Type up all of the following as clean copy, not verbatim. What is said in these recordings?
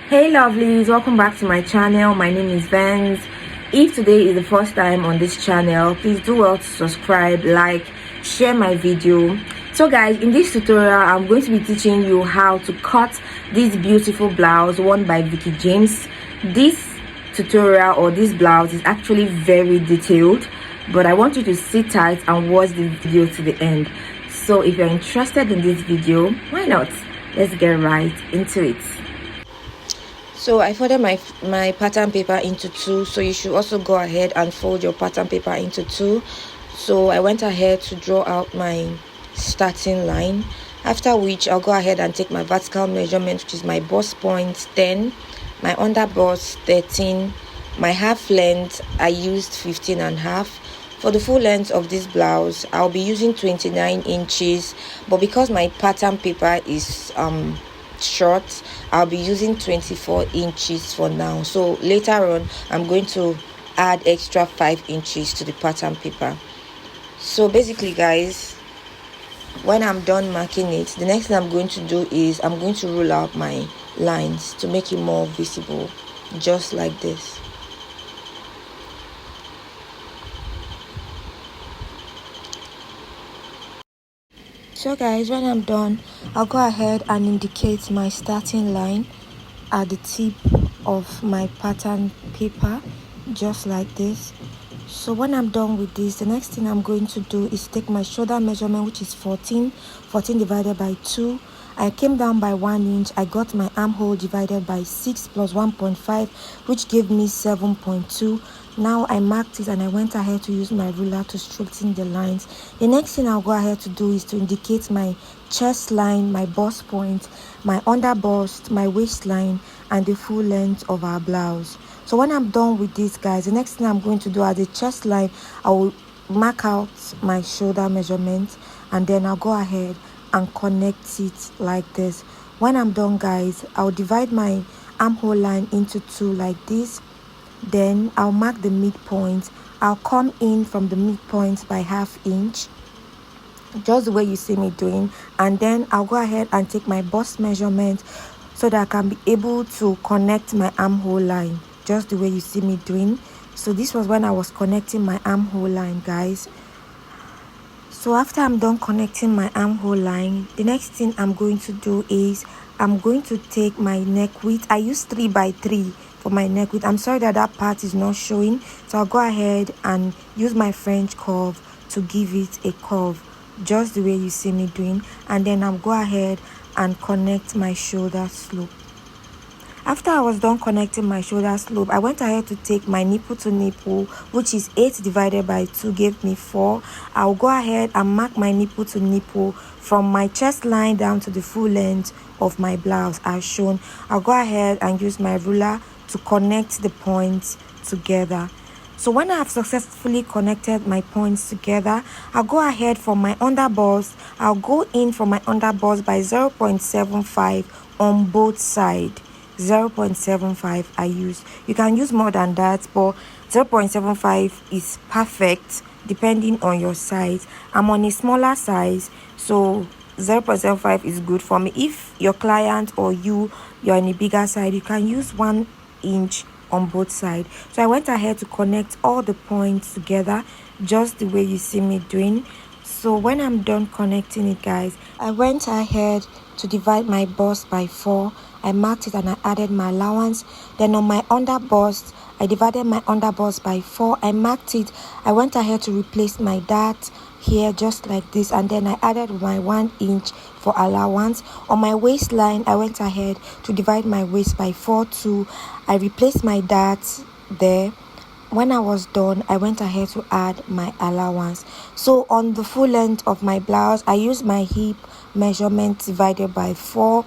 Hey lovelies, welcome back to my channel. My name is Vance. If today is the first time on this channel, please do well to subscribe, like, share my video. So guys, in this tutorial I'm going to be teaching you how to cut this beautiful blouse worn by Veekee James. This tutorial or this blouse is actually very detailed, but I want you to sit tight and watch the video to the end. So if you're interested in this video, why not? Let's get right into it. So I folded my pattern paper into two, so you should also go ahead and fold your pattern paper into two. So I went ahead to draw out my starting line, after which I'll go ahead and take my vertical measurement, which is my bust point 10, my under bust 13, my half length I used 15 and a half. For the full length of this blouse I'll be using 29 inches, but because my pattern paper is short, I'll be using 24 inches for now. So later on I'm going to add extra 5 inches to the pattern paper. So basically guys, when I'm done marking it, the next thing I'm going to do is I'm going to roll out my lines to make it more visible, just like this. So guys, when I'm done, I'll go ahead and indicate my starting line at the tip of my pattern paper, just like this. So when I'm done with this, the next thing I'm going to do is take my shoulder measurement, which is 14 divided by 2. I came down by 1 inch. I got my armhole divided by 6 plus 1.5, which gave me 7.2. Now I marked it and I went ahead to use my ruler to straighten the lines. The next thing I'll go ahead to do is to indicate my chest line, my bust point, my under bust, my waistline, and the full length of our blouse. So when I'm done with this guys, the next thing I'm going to do at the chest line, I will mark out my shoulder measurement, and then I'll go ahead and connect it like this. When I'm done guys, I'll divide my armhole line into two like this. Then I'll mark the midpoint. I'll come in from the midpoint by ½ inch, just the way you see me doing, and then I'll go ahead and take my bust measurement so that I can be able to connect my armhole line, just the way you see me doing. So this was when I was connecting my armhole line guys. So after I'm done connecting my armhole line, the next thing I'm going to do is I'm going to take my neck width. I use 3 by 3 for my neck width. I'm sorry that that part is not showing, so I'll go ahead and use my French curve to give it a curve, just the way you see me doing, and then I'll go ahead and connect my shoulder slope. After I was done connecting my shoulder slope, I went ahead to take my nipple to nipple, which is 8 divided by 2 gave me 4. I'll go ahead and mark my nipple to nipple from my chest line down to the full length of my blouse as shown. I'll go ahead and use my ruler to connect the points together. So when I have successfully connected my points together, I'll go ahead for my under bust. I'll go in for my under bust by 0.75 on both sides. 0.75 I use. You can use more than that, but 0.75 is perfect depending on your size. I'm on a smaller size, so 0.75 is good for me. If your client or you're on a bigger side, you can use 1 inch on both sides. So I went ahead to connect all the points together, just the way you see me doing. So when I'm done connecting it guys, I went ahead to divide my bust by 4. I marked it and I added my allowance. Then on my under bust, I divided my under bust by 4. I marked it. I went ahead to replace my dart here just like this, and then I added my 1 inch for allowance. On my waistline, I went ahead to divide my waist by 4 too. I replaced my dart there. When I was done, I went ahead to add my allowance. So on the full length of my blouse, I used my hip measurement divided by 4.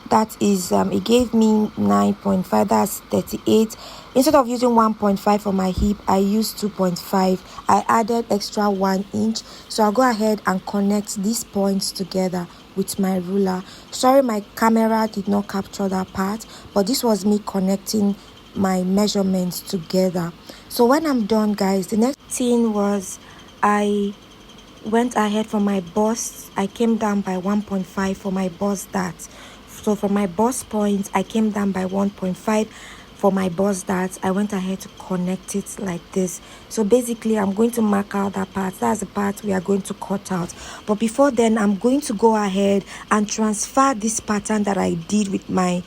That is it gave me 9.5, that's 38. Instead of using 1.5 for my hip, I used 2.5. I added extra 1 inch. So I'll go ahead and connect these points together with my ruler. Sorry my camera did not capture that part, but this was me connecting my measurements together. So when I'm done guys, the next thing was I went ahead for my bust. I came down by 1.5 for my bust dart. So for my bust point, I came down by 1.5. For my bust dart, I went ahead to connect it like this. So basically, I'm going to mark out that part. That's the part we are going to cut out. But before then, I'm going to go ahead and transfer this pattern that I did with my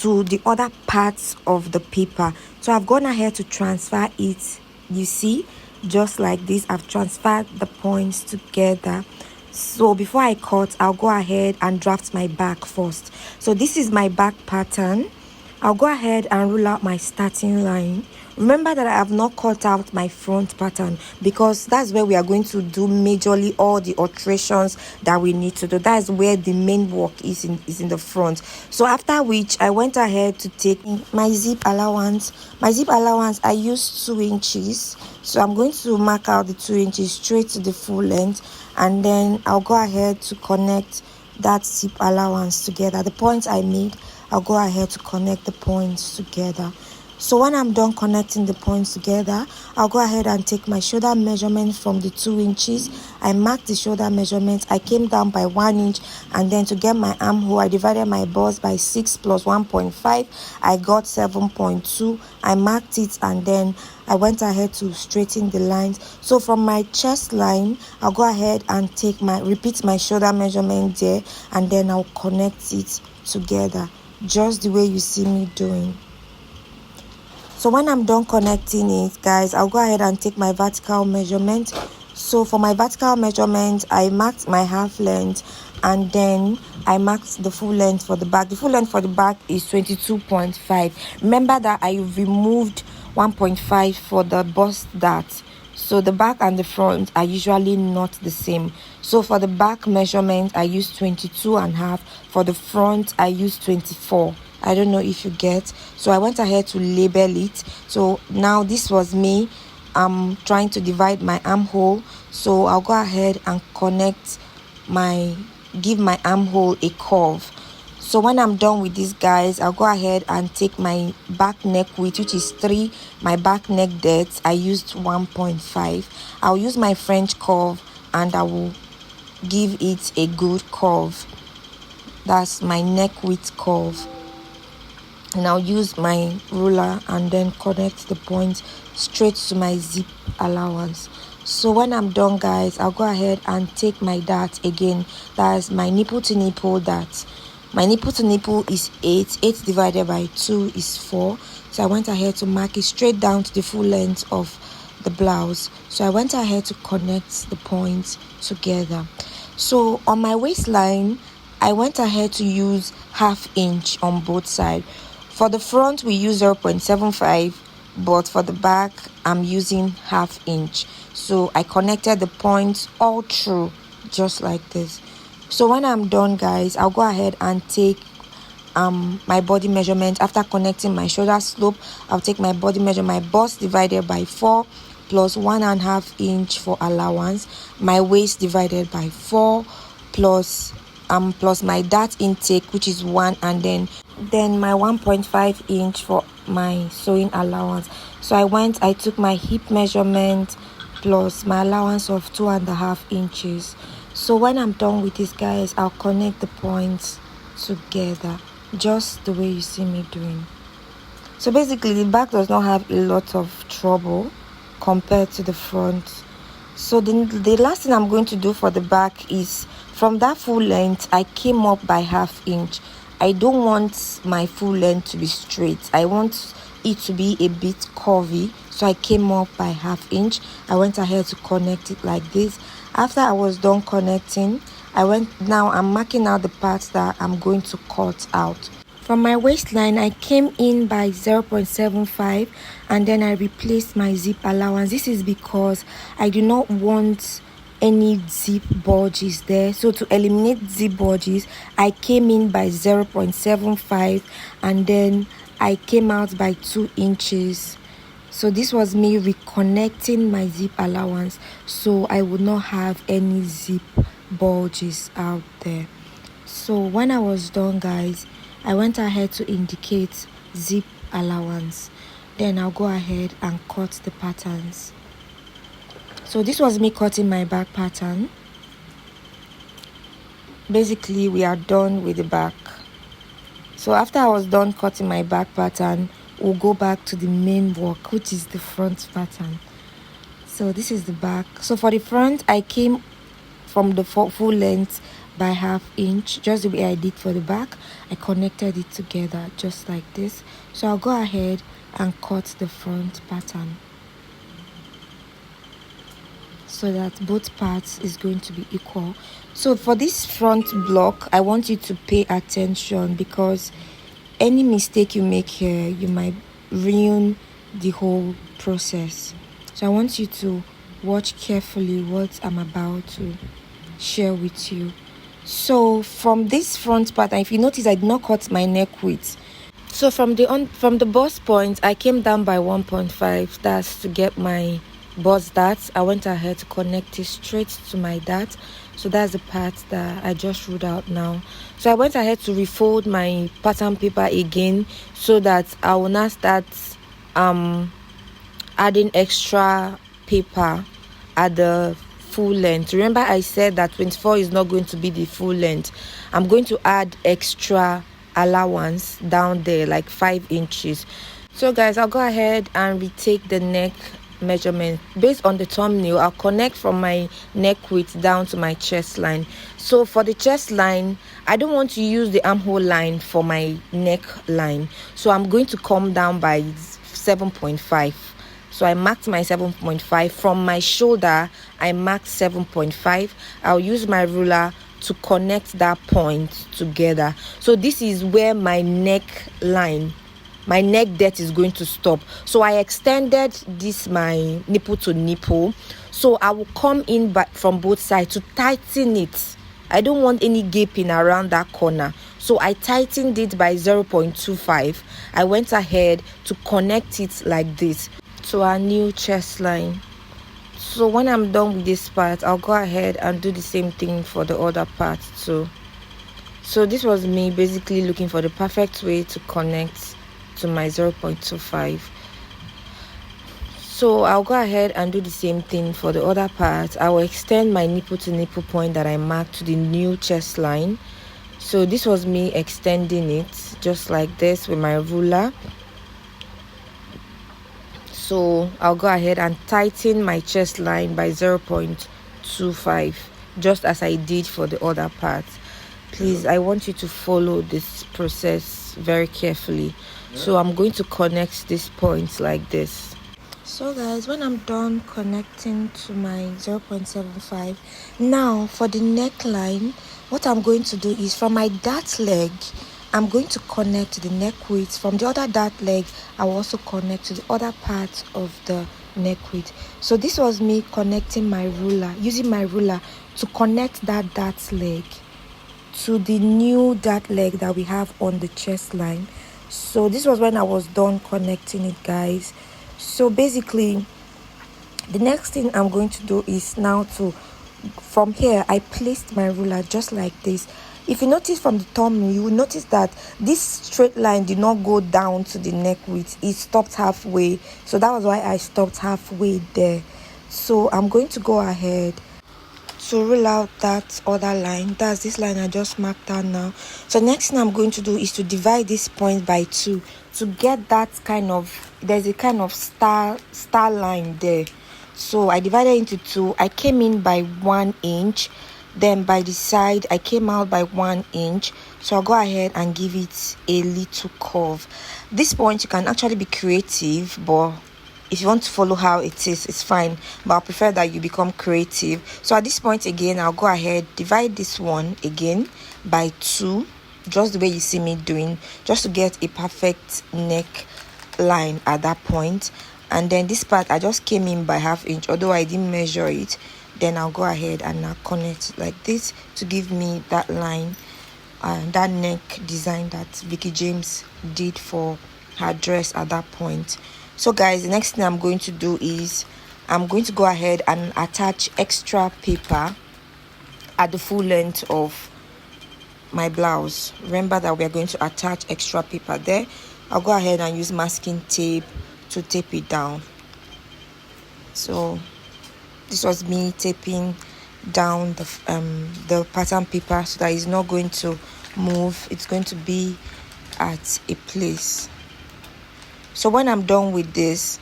to the other parts of the paper. So I've gone ahead to transfer it. You see, just like this, I've transferred the points together. So before I cut, I'll go ahead and draft my back first. So this is my back pattern. I'll go ahead and rule out my starting line. Remember that I have not cut out my front pattern because that's where we are going to do majorly all the alterations that we need to do. That is where the main work is in the front. So after which, I went ahead to take my zip allowance. My zip allowance, I used 2 inches. So I'm going to mark out the 2 inches straight to the full length, and then I'll go ahead to connect that zip allowance together. The points I made, I'll go ahead to connect the points together. So when I'm done connecting the points together, I'll go ahead and take my shoulder measurement from the 2 inches. I marked the shoulder measurement. I came down by 1 inch, and then to get my armhole, I divided my bust by 6 plus 1.5. I got 7.2. I marked it, and then I went ahead to straighten the lines. So from my chest line, I'll go ahead and repeat my shoulder measurement there, and then I'll connect it together, just the way you see me doing. So when I'm done connecting it, guys, I'll go ahead and take my vertical measurement. So for my vertical measurement, I marked my half length, and then I marked the full length for the back. The full length for the back is 22.5. Remember that I removed 1.5 for the bust dart. So the back and the front are usually not the same. So for the back measurement, I used 22.5. For the front, I used 24. I don't know if you get. So I went ahead to label it. So now this was me trying to divide my armhole. So I'll go ahead and give my armhole a curve. So when I'm done with this, guys, I'll go ahead and take my back neck width, which is 3. My back neck depth, I used 1.5. I'll use my French curve, and I will give it a good curve. That's my neck width curve. And I'll use my ruler and then connect the points straight to my zip allowance. So when I'm done, guys, I'll go ahead and take my dart again. That's my nipple to nipple dart. My nipple to nipple is 8. 8 divided by 2 is 4. So I went ahead to mark it straight down to the full length of the blouse. So I went ahead to connect the points together. So on my waistline, I went ahead to use 1/2 inch on both sides. For the front, we use 0.75, but for the back, I'm using 1/2 inch. So I connected the points all through, just like this. So when I'm done, guys, I'll go ahead and take my body measurement. After connecting my shoulder slope, I'll take my body measurement, my bust divided by 4 plus 1.5 inch for allowance, my waist divided by 4 plus my dart intake, which is 1, and then my 1.5 inch for my sewing allowance. So I took my hip measurement plus my allowance of 2.5 inches. So when I'm done with this, guys, I'll connect the points together, just the way you see me doing. So basically, the back does not have a lot of trouble compared to the front. So the last thing I'm going to do for the back is, from that full length, I came up by 1/2 inch. I don't want my full length to be straight. I want it to be a bit curvy. So I came up by 1/2 inch. I went ahead to connect it like this. After I was done connecting, now I'm marking out the parts that I'm going to cut out. From my waistline, I came in by 0.75, and then I replaced my zip allowance. This is because I do not want any zip bulges there. So to eliminate zip bulges, I came in by 0.75, and then I came out by 2 inches. So this was me reconnecting my zip allowance, so I would not have any zip bulges out there. So when I was done, guys, I went ahead to indicate zip allowance. Then I'll go ahead and cut the patterns. So this was me cutting my back pattern. Basically, we are done with the back. So after I was done cutting my back pattern, we'll go back to the main work, which is the front pattern. So this is the back. So for the front, I came from the full length by ½ inch, just the way I did for the back. I connected it together just like this. So I'll go ahead and cut the front pattern so that both parts is going to be equal. So for this front block, I want you to pay attention, because any mistake you make here, you might ruin the whole process. So I want you to watch carefully what I'm about to share with you. So from this front part, if you notice, I did not cut my neck width. So from the bust point, I came down by 1.5. That's to get my bust dart. I went ahead to connect it straight to my dart. So that's the part that I just ruled out now. So I went ahead to refold my pattern paper again, so that I will not start adding extra paper at the full length. Remember, I said that 24 is not going to be the full length. I'm going to add extra allowance down there, like 5 inches. So guys, I'll go ahead and retake the neck measurement based on the thumbnail. I'll connect from my neck width down to my chest line. So for the chest line, I don't want to use the armhole line for my neck line, so I'm going to come down by 7.5. So I marked my 7.5. From my shoulder, I marked 7.5. I'll use my ruler to connect that point together. So this is where my neck line, my neck depth is going to stop. So I extended this, my nipple to nipple. So I will come in back from both sides to tighten it. I don't want any gaping around that corner. So I tightened it by 0.25. I went ahead to connect it like this to our new chest line. So when I'm done with this part, I'll go ahead and do the same thing for the other part too. So this was me basically looking for the perfect way to connect to my 0.25. So I'll go ahead and do the same thing for the other part. I will extend my nipple to nipple point that I marked to the new chest line. So this was me extending it just like this with my ruler. So I'll go ahead and tighten my chest line by 0.25, just as I did for the other part. Please, I want you to follow this process very carefully. So I'm going to connect this point like this. So guys, when I'm done connecting to my 0.75, now for the neckline, what I'm going to do is from my dart leg, I'm going to connect to the neck width. From the other dart leg, I will also connect to the other part of the neck width. So this was me connecting my ruler, using my ruler to connect that dart leg to the new dart leg that we have on the chest line. So this was when I was done connecting it, guys. So basically, the next thing I'm going to do is now to, from here, I placed my ruler just like this. If you notice from the thumbnail, you will notice that this straight line did not go down to the neck width. It stopped halfway. So that was why I stopped halfway there. So I'm going to go ahead to rule out that other line. That's this line I just marked out now. So next thing I'm going to do is to divide this point by 2 to get that kind of, there's a kind of star line there. So I divided into 2. I came in by 1 inch. Then by the side, I came out by 1 inch. So I'll go ahead and give it a little curve. This point, you can actually be creative, but if you want to follow how it is, it's fine. But I prefer that you become creative. So at this point again, I'll go ahead, divide this one again by 2, just the way you see me doing, just to get a perfect neck line at that point. And then this part, I just came in by ½ inch, although I didn't measure it. Then I'll go ahead and now connect like this to give me that line, that neck design that Veekee James did for her dress at that point. So guys, the next thing I'm going to do is I'm going to go ahead and attach extra paper at the full length of my blouse. Remember that we are going to attach extra paper there. I'll go ahead and use masking tape to tape it down. So this was me taping down the pattern paper so that it's not going to move. It's going to be at a place. So when I'm done with this,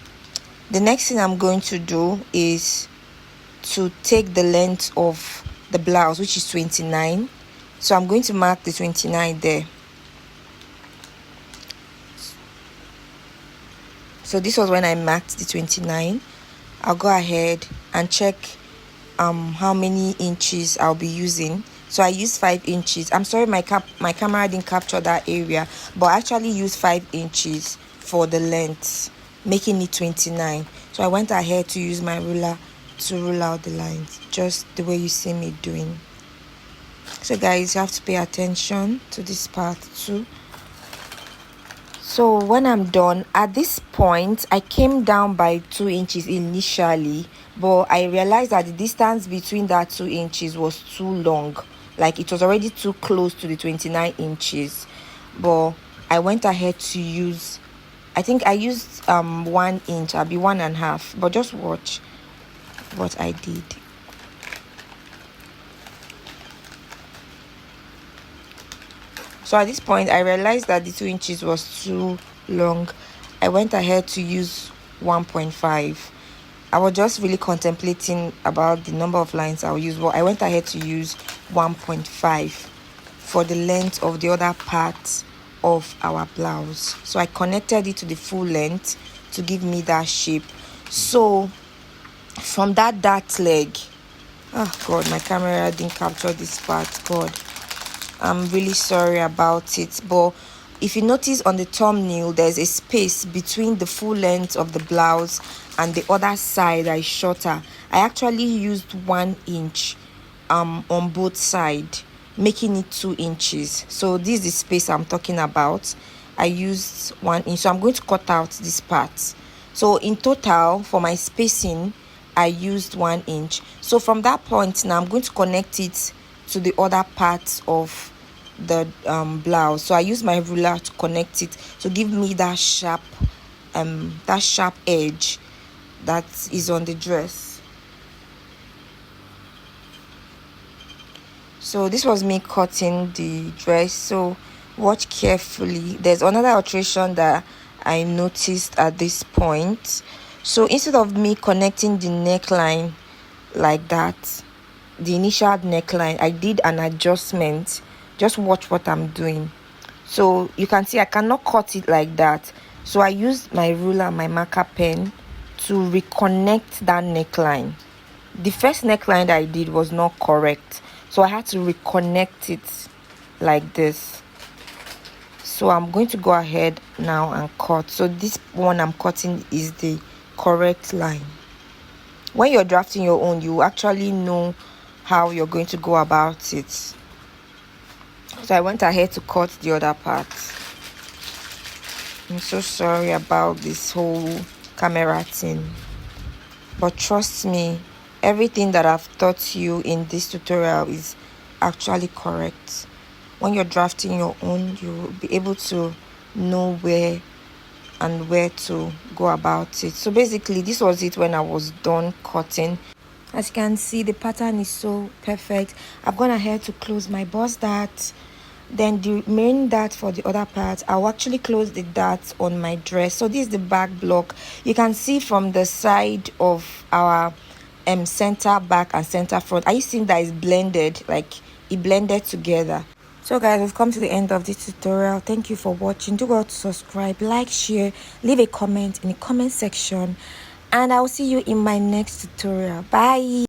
the next thing I'm going to do is to take the length of the blouse, which is 29. So I'm going to mark the 29 there. So this was when I marked the 29. I'll go ahead and check how many inches I'll be using. So I used 5 inches. I'm sorry my camera didn't capture that area, but I actually used 5 inches for the length, making it 29. So I went ahead to use my ruler to rule out the lines, just the way you see me doing. So guys, you have to pay attention to this part too. So when I'm done, at this point I came down by 2 inches initially, but I realized that the distance between that 2 inches was too long, like it was already too close to the 29 inches. But I went ahead to use, I think I used 1 inch, I'll be 1.5, but just watch what I did. So at this point I realized that the 2 inches was too long. I went ahead to use 1.5. I was just really contemplating about the number of lines I'll use, but I went ahead to use 1.5 for the length of the other part of our blouse. So I connected it to the full length to give me that shape. So from that dart leg, oh god, my camera didn't capture this part. God, I'm really sorry about it, but if you notice on the thumbnail, there's a space between the full length of the blouse and the other side that is shorter. I actually used 1 inch on both sides, making it 2 inches. So this is the space I'm talking about. I used 1 inch, so I'm going to cut out this part. So in total, for my spacing, I used 1 inch. So from that point now, I'm going to connect it to the other parts of the blouse. So I use my ruler to connect it to give me that sharp edge that is on the dress. So this was me cutting the dress. So watch carefully. There's another alteration that I noticed at this point. So instead of me connecting the neckline like that, the initial neckline, I did an adjustment. Just watch what I'm doing. So you can see I cannot cut it like that. So I used my ruler, my marker pen to reconnect that neckline. The first neckline that I did was not correct, so I had to reconnect it like this. So I'm going to go ahead now and cut. So this one I'm cutting is the correct line. When you're drafting your own, you actually know how you're going to go about it. So I went ahead to cut the other part. I'm so sorry about this whole camera thing, but trust me, everything that I've taught you in this tutorial is actually correct. When you're drafting your own, you'll be able to know where to go about it. So basically, this was it when I was done cutting. As you can see, the pattern is so perfect. I've gone ahead to close my bust dart. Then the main dart for the other part, I'll actually close the dart on my dress. So this is the back block. You can see from the side of our center back and center front, are you seeing that it's blended, like it blended together? So guys, we've come to the end of this tutorial. Thank you for watching. Do go to subscribe, like, share, leave a comment in the comment section, and I'll see you in my next tutorial. Bye.